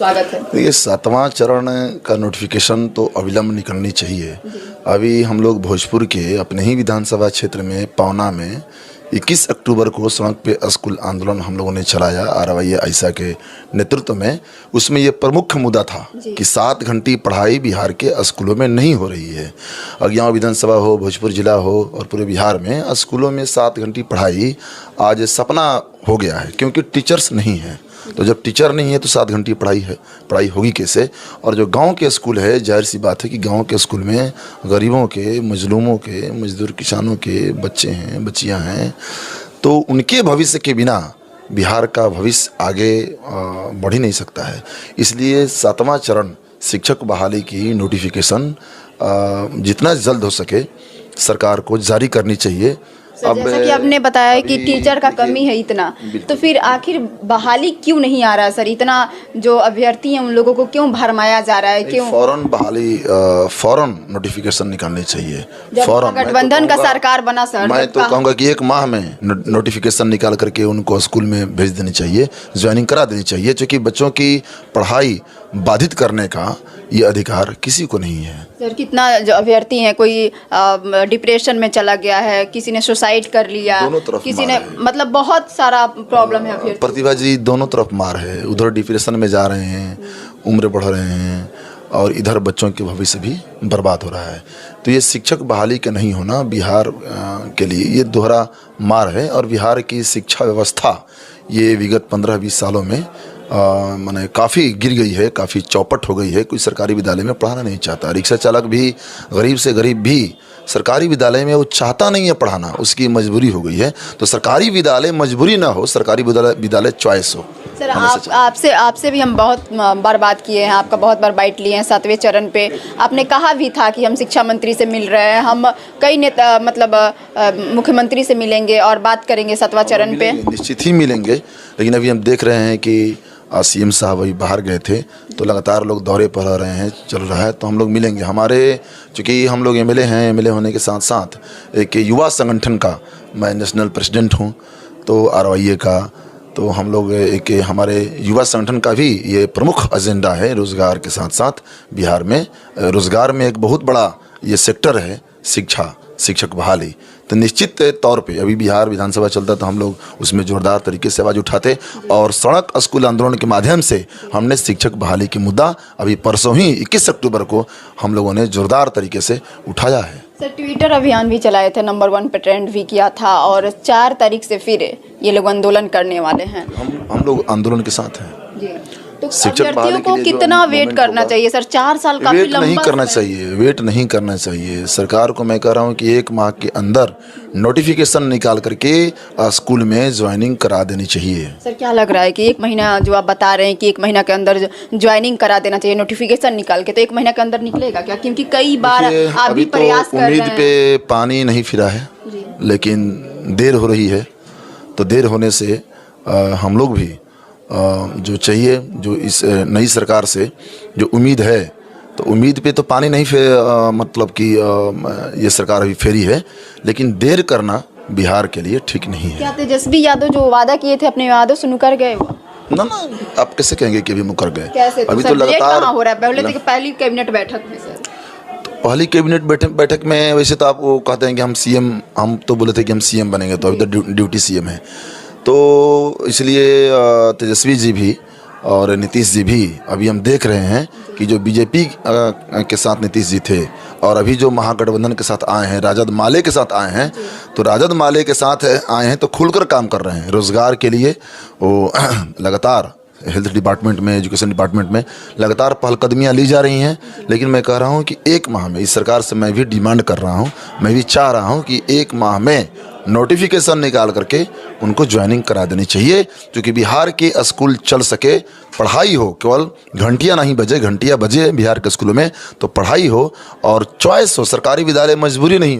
स्वागत है। देखिए, 7वां चरण का नोटिफिकेशन तो अविलंब निकलनी चाहिए। अभी हम लोग भोजपुर के अपने ही विधानसभा क्षेत्र में पौना में 21 अक्टूबर को सड़क पे स्कूल आंदोलन हम लोगों ने चलाया आरवाई आयशा के नेतृत्व में। उसमें ये प्रमुख मुद्दा था कि 7 घंटी पढ़ाई बिहार के स्कूलों में नहीं हो रही है। अज्ञाव विधानसभा हो, भोजपुर जिला हो और पूरे बिहार में स्कूलों में 7 घंटी पढ़ाई आज सपना हो गया है, क्योंकि टीचर्स नहीं हैं। तो जब टीचर नहीं है तो 7 घंटी पढ़ाई होगी कैसे। और जो गांव के स्कूल है, जाहिर सी बात है कि गांव के स्कूल में गरीबों के, मजलूमों के, मजदूर किसानों के बच्चे हैं, बच्चियां हैं, तो उनके भविष्य के बिना बिहार का भविष्य आगे बढ़ ही नहीं सकता है। इसलिए 7वां चरण शिक्षक बहाली की नोटिफिकेशन जितना जल्द हो सके सरकार को जारी करनी चाहिए। अब जैसा कि आपने बताया कि टीचर का कमी है इतना, तो फिर आखिर बहाली क्यों नहीं आ रहा है सर? इतना जो अभ्यर्थी हैं उन लोगों को क्यों भरमाया जा रहा है? क्यों फौरन बहाली, फौरन नोटिफिकेशन निकालनी चाहिए। फौरन गठबंधन का सरकार बना सर, मैं तो कहूँगा कि 1 माह में नोटिफिकेशन निकाल करके उनको स्कूल में भेज देनी चाहिए, ज्वाइनिंग करा देनी चाहिए, क्योंकि बच्चों की पढ़ाई बाधित करने का ये अधिकार किसी को नहीं है। सर, कितना जो अभ्यर्थी हैं, कोई डिप्रेशन में चला गया है, किसी ने सुसाइड कर लिया, किसी ने, मतलब बहुत सारा प्रॉब्लम है अभ्यर्थी। प्रतिभा जी, दोनों तरफ मार है। उधर डिप्रेशन में जा रहे हैं, उम्र बढ़ रहे हैं, और इधर बच्चों के भविष्य भी बर्बाद हो रहा है। तो ये शिक्षक बहाली का नहीं होना बिहार के लिए ये दोहरा मार है। और बिहार की शिक्षा व्यवस्था ये विगत 15-20 सालों में माने काफ़ी गिर गई है, काफ़ी चौपट हो गई है। कोई सरकारी विद्यालय में पढ़ाना नहीं चाहता। रिक्शा चालक भी, गरीब से गरीब भी सरकारी विद्यालय में वो चाहता नहीं है पढ़ाना, उसकी मजबूरी हो गई है। तो सरकारी विद्यालय मजबूरी ना हो, सरकारी विद्यालय चॉइस हो। सर, आपसे भी हम बहुत बार बात किए हैं, आपका बहुत बार बाइट लिए हैं 7वें चरण पे। आपने कहा भी था कि हम शिक्षा मंत्री से मिल रहे हैं, हम कई नेता, मतलब मुख्यमंत्री से मिलेंगे और बात करेंगे 7वां चरण पे। निश्चित ही मिलेंगे, लेकिन अभी हम देख रहे हैं कि सीएम साहब अभी बाहर गए थे, तो लगातार लोग दौरे पर आ रहे हैं, चल रहा है, तो हम लोग मिलेंगे। हमारे चूँकि हम लोग एमएलए हैं, एमएलए होने के साथ साथ एक युवा संगठन का मैं नेशनल प्रेसिडेंट हूँ, तो आरवाई का, तो हम लोग एक हमारे युवा संगठन का भी ये प्रमुख एजेंडा है। रोज़गार के साथ साथ बिहार में रोज़गार में एक बहुत बड़ा ये सेक्टर है शिक्षक बहाली। तो निश्चित तौर पे अभी बिहार विधानसभा चलता तो हम लोग उसमें जोरदार तरीके से आवाज़ उठाते, और सड़क स्कूल आंदोलन के माध्यम से हमने शिक्षक बहाली की मुद्दा अभी परसों ही 21 अक्टूबर को हम लोगों ने जोरदार तरीके से उठाया है। सर, ट्विटर अभियान भी चलाए थे, नंबर 1 पे ट्रेंड भी किया था, और 4 तारीख से फिर ये लोग आंदोलन करने वाले हैं। हम लोग आंदोलन के साथ हैं जी। तो अभ्यर्थियों को कितना वेट करना चाहिए सर? 4 साल काफी लंबा वेट नहीं करना चाहिए। सरकार को मैं कह रहा हूँ कि 1 माह के अंदर नोटिफिकेशन निकाल करके स्कूल में ज्वाइनिंग करा देनी चाहिए। सर, क्या लग रहा है कि 1 महीना जो आप बता रहे हैं कि 1 महीना के अंदर ज्वाइनिंग करा देना चाहिए नोटिफिकेशन निकाल के, तो 1 महीना के अंदर निकलेगा क्या? क्योंकि कई बार आप भी प्रयास कर रहे हैं। उम्मीद पे पानी नहीं फिरा है, लेकिन देर हो रही है। तो देर होने से हम लोग भी जो चाहिए, जो इस नई सरकार से जो उम्मीद है, तो उम्मीद पे तो पानी नहीं मतलब कि ये सरकार अभी फेरी है, लेकिन देर करना बिहार के लिए ठीक नहीं है। क्या तेजस्वी यादव जो वादा किए थे अपने वादों से मुकर गए? ना, आप कैसे कहेंगे कि अभी मुकर गए? कैसे? अभी तो लगातार हो रहा है। पहली कैबिनेट बैठक में सर, पहली कैबिनेट बैठक में वैसे तो आप वो कहते हैं कि हम सीएम, हम तो बोले थे कि हम सीएम बनेंगे, तो अभी तो ड्यूटी सीएम है। तो इसलिए तेजस्वी जी भी और नीतीश जी भी, अभी हम देख रहे हैं कि जो बीजेपी के साथ नीतीश जी थे और अभी जो महागठबंधन के साथ आए हैं, राजद माले के साथ आए हैं, तो राजद माले के साथ आए हैं तो खुलकर काम कर रहे हैं रोज़गार के लिए। वो लगातार हेल्थ डिपार्टमेंट में, एजुकेशन डिपार्टमेंट में लगातार पहलकदमियाँ ली जा रही हैं। लेकिन मैं कह रहा हूँ कि 1 माह में, इस सरकार से मैं भी डिमांड कर रहा हूँ, मैं भी चाह रहा हूँ कि 1 माह में नोटिफिकेशन निकाल करके उनको ज्वाइनिंग करा देनी चाहिए, क्योंकि बिहार के स्कूल चल सके, पढ़ाई हो, केवल घंटियाँ नहीं बजे, घंटियाँ बजे बिहार के स्कूलों में, तो पढ़ाई हो और चॉइस हो। सरकारी विद्यालय मजबूरी नहीं।